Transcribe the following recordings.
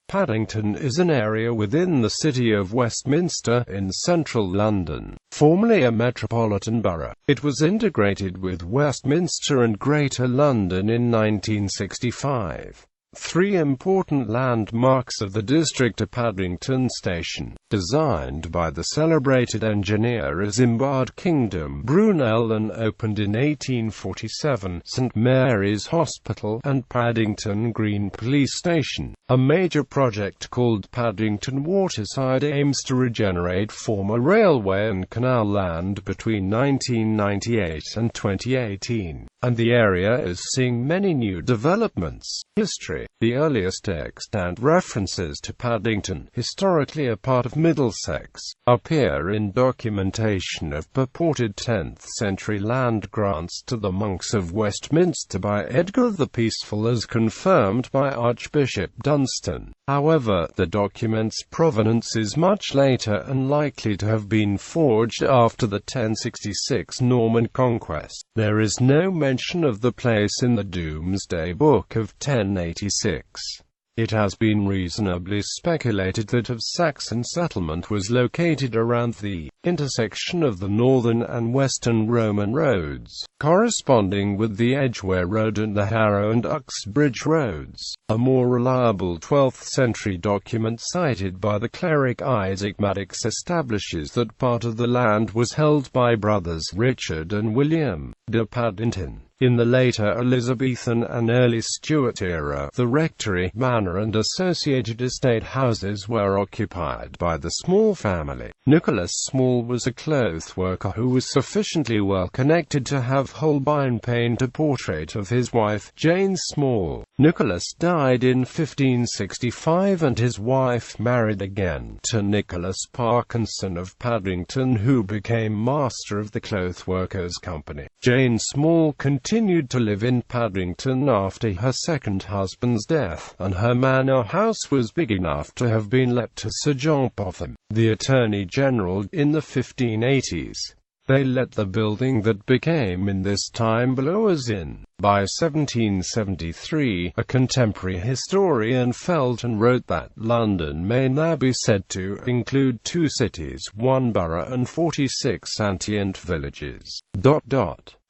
Paddington is an area within the City of Westminster, in central London, formerly a metropolitan borough. It was integrated with Westminster and Greater London in 1965. Three important landmarks of the district are Paddington Station, designed by the celebrated engineer Isambard Kingdom Brunel and opened in 1847, St Mary's Hospital, and Paddington Green Police Station. A major project called Paddington Waterside aims to regenerate former railway and canal land between 1998 and 2018, and the area is seeing many new developments. History. The earliest extant references to Paddington, historically a part of Middlesex, appear in documentation of purported 10th-century land grants to the monks of Westminster by Edgar the Peaceful as confirmed by Archbishop Dunstan. However, the document's provenance is much later and likely to have been forged after the 1066 Norman conquest. There is no mention of the place in the Domesday Book of 1086. It has been reasonably speculated that a Saxon settlement was located around the intersection of the northern and western Roman roads, corresponding with the Edgware Road and the Harrow and Uxbridge roads. A more reliable 12th-century document cited by the cleric Isaac Maddocks establishes that part of the land was held by brothers Richard and William de Paddington. In the later Elizabethan and early Stuart era, the rectory, manor and associated estate houses were occupied by the Small family. Nicholas Small was a clothworker who was sufficiently well connected to have Holbein paint a portrait of his wife, Jane Small. Nicholas died in 1565 and his wife married again to Nicholas Parkinson of Paddington, who became master of the Clothworkers' Company. Jane Small continued to live in Paddington after her second husband's death, and her manor house was big enough to have been let to Sir John Popham, the Attorney General, in the 1580s. They let the building that became in this time Blower's Inn. By 1773, a contemporary historian Felton wrote that London may now be said to include 2 cities, 1 borough and 46 antient villages.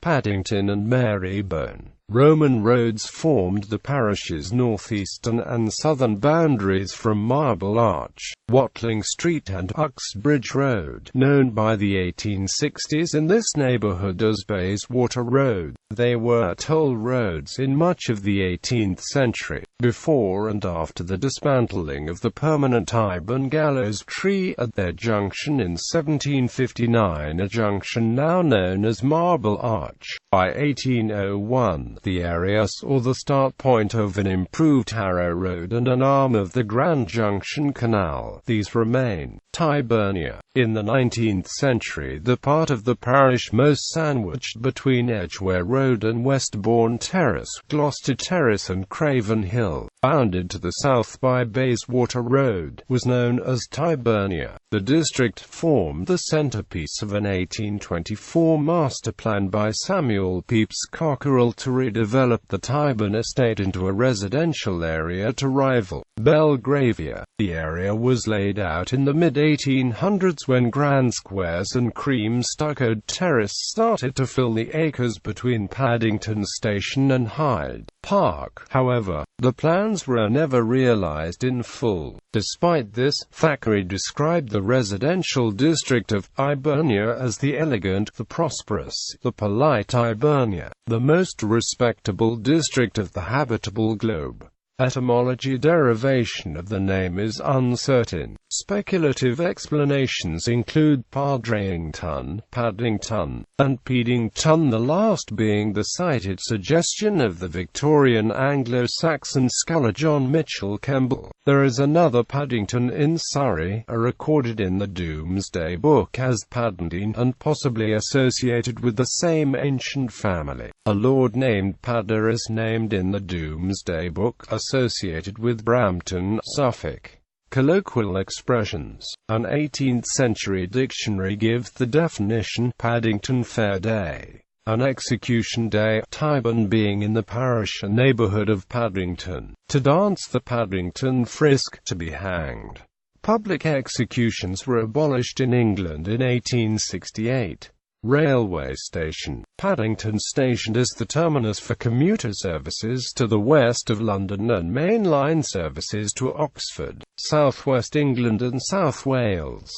Paddington and Marylebone. Roman roads formed the parish's northeastern and southern boundaries from Marble Arch, Watling Street and Uxbridge Road, known by the 1860s in this neighbourhood as Bayswater Road. They were toll roads in much of the 18th century, before and after the dismantling of the permanent Tyburn gallows tree at their junction in 1759, a junction now known as Marble Arch. By 1801, the area saw the start point of an improved Harrow Road and an arm of the Grand Junction Canal. These remain. Tyburnia. In the 19th century, the part of the parish most sandwiched between Edgware Road and Westbourne Terrace, Gloucester Terrace and Craven Hill, bounded to the south by Bayswater Road, was known as Tyburnia. The district formed the centrepiece of an 1824 master plan by Samuel Pepys Cockerell to redevelop the Tyburn estate into a residential area to rival Belgravia. The area was laid out in the mid-1800s when grand squares and cream-stuccoed terrace started to fill the acres between Paddington Station and Hyde Park. However, the plans were never realized in full. Despite this, Thackeray described the residential district of Hibernia as the elegant, the prosperous, the polite Hibernia, the most respectable district of the habitable globe. Etymology derivation of the name is uncertain. Speculative explanations include Padrington, Paddington, and Peedington, the last being the cited suggestion of the Victorian Anglo-Saxon scholar John Mitchell Kemble. There is another Paddington in Surrey, recorded in the Domesday Book as Paddington and possibly associated with the same ancient family. A lord named Padder is named in the Domesday Book, associated with Brampton, Suffolk. Colloquial expressions. An 18th-century dictionary gives the definition, Paddington Fair Day. an execution day, Tyburn being in the parish and neighbourhood of Paddington, to dance the Paddington Frisk, to be hanged. Public executions were abolished in England in 1868. Railway station. Paddington Station is the terminus for commuter services to the west of London and main line services to Oxford, South West England and South Wales.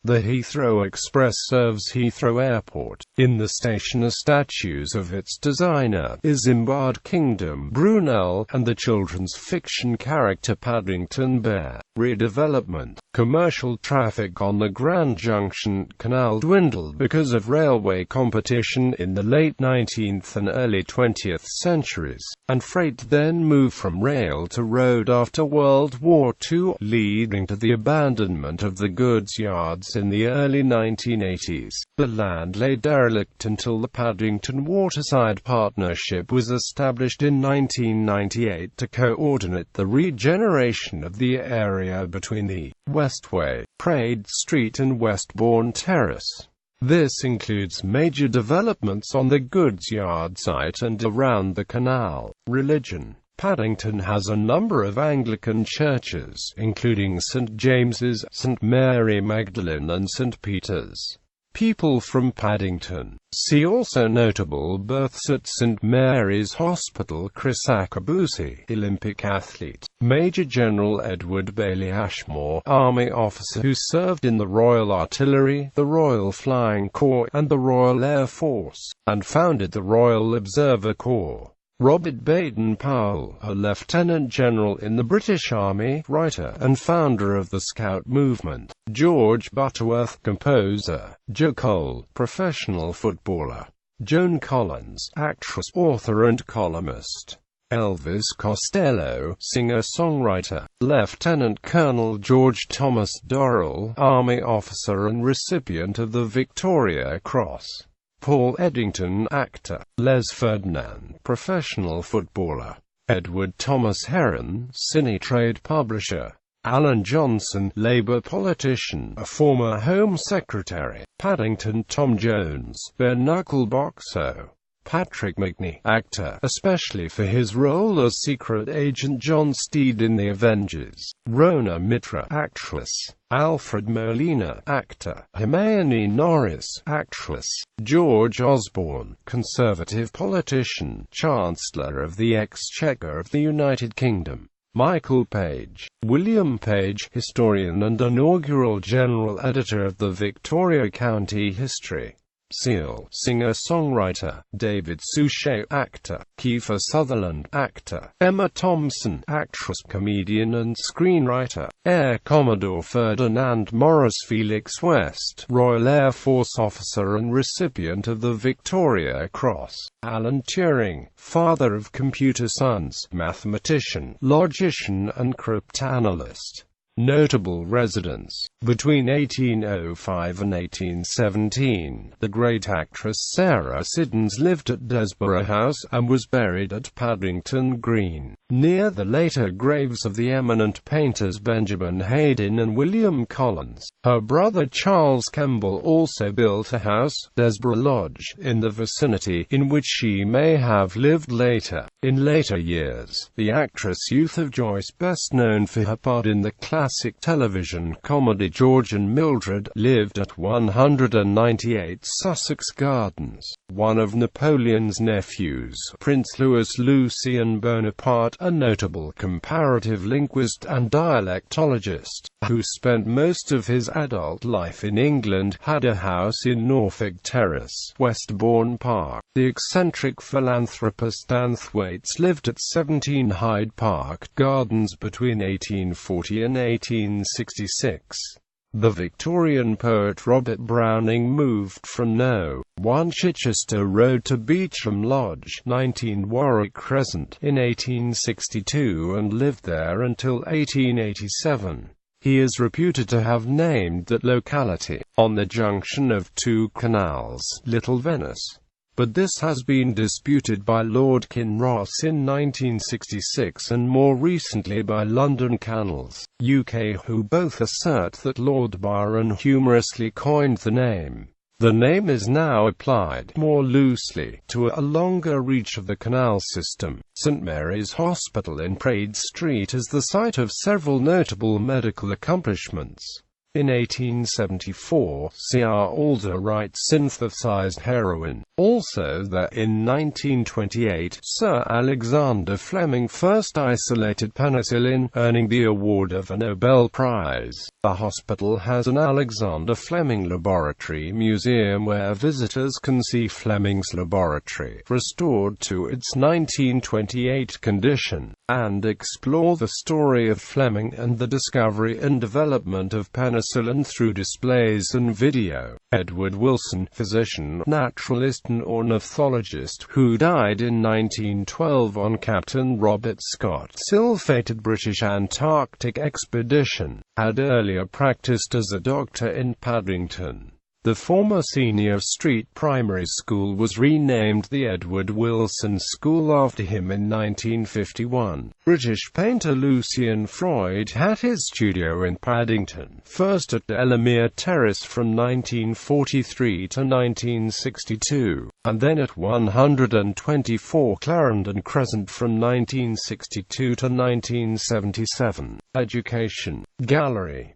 The Heathrow Express serves Heathrow Airport. In the station are statues of its designer, Isambard Kingdom Brunel, and the children's fiction character Paddington Bear. Redevelopment. Commercial traffic on the Grand Junction Canal dwindled because of railway competition in the late 19th and early 20th centuries, and freight then moved from rail to road after World War II, leading to the abandonment of the goods yards in the early 1980s. The land lay derelict until the Paddington Waterside Partnership was established in 1998 to coordinate the regeneration of the area between the Westway, Praed Street and Westbourne Terrace. This includes major developments on the goods yard site and around the canal. Religion. Paddington has a number of Anglican churches, including St. James's, St. Mary Magdalene and St. Peter's. People from Paddington. See also notable births at St. Mary's Hospital. Chris Akabusi, Olympic athlete. Major General Edward Bailey Ashmore, Army officer who served in the Royal Artillery, the Royal Flying Corps, and the Royal Air Force, and founded the Royal Observer Corps. Robert Baden-Powell, a Lieutenant General in the British Army, writer, and founder of the Scout movement. George Butterworth, composer. Joe Cole, professional footballer. Joan Collins, actress, author and columnist. Elvis Costello, singer-songwriter. Lieutenant Colonel George Thomas Dorrell, Army officer and recipient of the Victoria Cross. Paul Eddington, actor. Les Ferdinand, professional footballer. Edward Thomas Heron, cine trade publisher. Alan Johnson, Labour politician, a former Home Secretary. Paddington Tom Jones, bare-knuckle boxer. Patrick Macnee, actor, especially for his role as secret agent John Steed in The Avengers. Rona Mitra, actress. Alfred Molina, actor. Hermione Norris, actress. George Osborne, Conservative politician, Chancellor of the Exchequer of the United Kingdom. Michael Page. William Page, historian and inaugural general editor of the Victoria County History. Seal, singer-songwriter. David Suchet, actor. Kiefer Sutherland, actor. Emma Thompson, actress, comedian and screenwriter. Air Commodore Ferdinand Morris. Felix West, Royal Air Force officer and recipient of the Victoria Cross. Alan Turing, father of computer science, mathematician, logician and cryptanalyst. Notable residents. Between 1805 and 1817, the great actress Sarah Siddons lived at Desborough House, and was buried at Paddington Green, near the later graves of the eminent painters Benjamin Haydon and William Collins. Her brother Charles Kemble also built a house, Desborough Lodge, in the vicinity, in which she may have lived later. In later years, the actress Eutha Joyce, best known for her part in the classic television comedy George and Mildred, lived at 198 Sussex Gardens. One of Napoleon's nephews, Prince Louis Lucien Bonaparte, a notable comparative linguist and dialectologist, who spent most of his adult life in England, had a house in Norfolk Terrace, Westbourne Park. The eccentric philanthropist Anne Thwaites lived at 17 Hyde Park Gardens between 1840 and 1866. The Victorian poet Robert Browning moved from No. 1 Chichester Road to Beauchamp Lodge, 19 Warwick Crescent, in 1862 and lived there until 1887. He is reputed to have named that locality, on the junction of two canals, Little Venice. But this has been disputed by Lord Kinross in 1966 and more recently by London Canals, UK, who both assert that Lord Byron humorously coined the name. The name is now applied more loosely to a longer reach of the canal system. St Mary's Hospital in Praed Street is the site of several notable medical accomplishments. In 1874, C.R. Alderwright synthesized heroin. Also there in 1928, Sir Alexander Fleming first isolated penicillin, earning the award of a Nobel Prize. The hospital has an Alexander Fleming Laboratory Museum where visitors can see Fleming's laboratory, restored to its 1928 condition, and explore the story of Fleming and the discovery and development of penicillin through displays and video. Edward Wilson, physician, naturalist and ornithologist, who died in 1912 on Captain Robert Scott's ill-fated British Antarctic expedition, had earlier practiced as a doctor in Paddington. The former Senior Street Primary School was renamed the Edward Wilson School after him in 1951. British painter Lucian Freud had his studio in Paddington, first at Delamere Terrace from 1943 to 1962, and then at 124 Clarendon Crescent from 1962 to 1977. Education. Gallery.